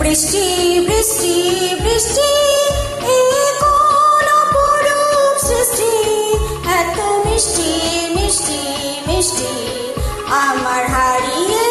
বৃষ্টি বৃষ্টি বৃষ্টি এ কোন অপরূপ সৃষ্টি, এত মিষ্টি মিষ্টি মিষ্টি আমার হারিয়ে